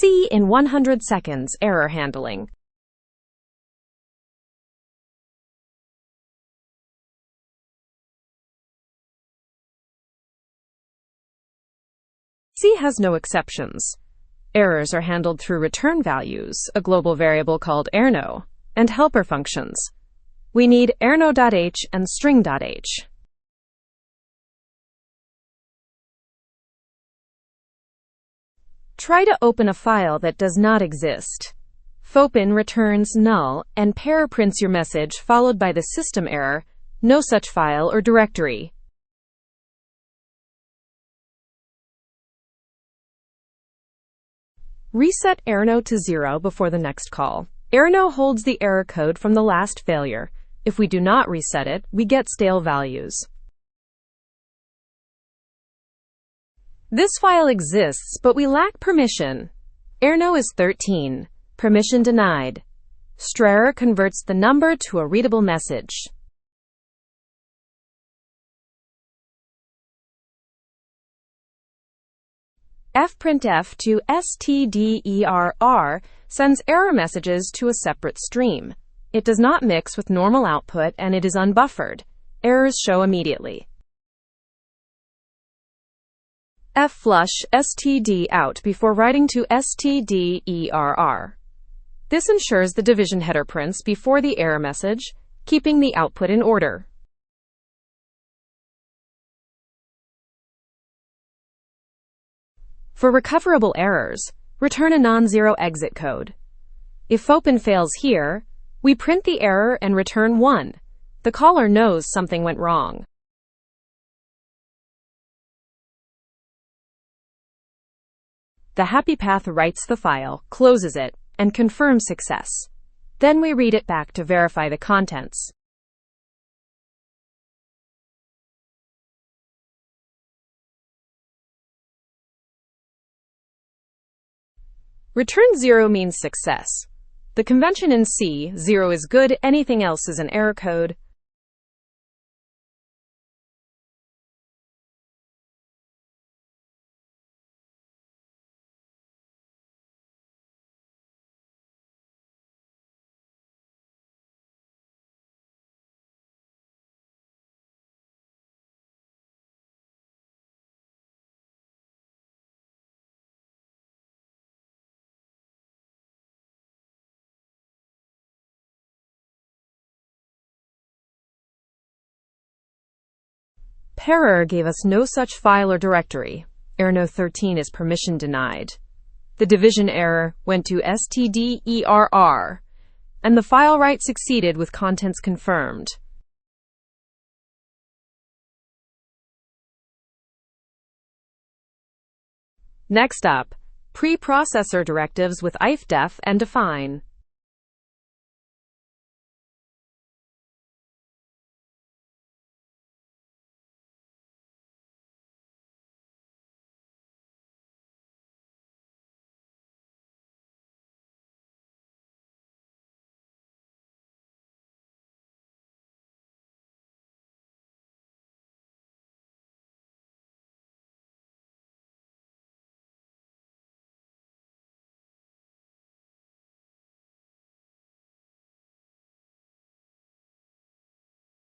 C in 100 seconds error handling. C has no exceptions. Errors are handled through return values, a global variable called errno, and helper functions. We need errno.h and string.h. Try to open a file that does not exist. Fopen returns null, and perror prints your message followed by the system error, no such file or directory. Reset errno to 0 before the next call. Errno holds the error code from the last failure. If we do not reset it, we get stale values. This file exists, but we lack permission. Errno is 13. Permission denied. Strerror converts the number to a readable message. fprintf to stderr sends error messages to a separate stream. It does not mix with normal output and it is unbuffered. Errors show immediately. Flush std out before writing to stderr. This ensures the division header prints before the error message, keeping the output in order. For recoverable errors, return a non-zero exit code. If Fopen fails here, we print the error and return 1. The caller knows something went wrong. The happy path writes the file, closes it, and confirms success. Then we read it back to verify the contents. Return 0 means success. The convention in C, 0 is good, anything else is an error code. Perror gave us no such file or directory. Errno 13 is permission denied. The division error went to stderr, and the file write succeeded with contents confirmed. Next up, preprocessor directives with ifdef and define.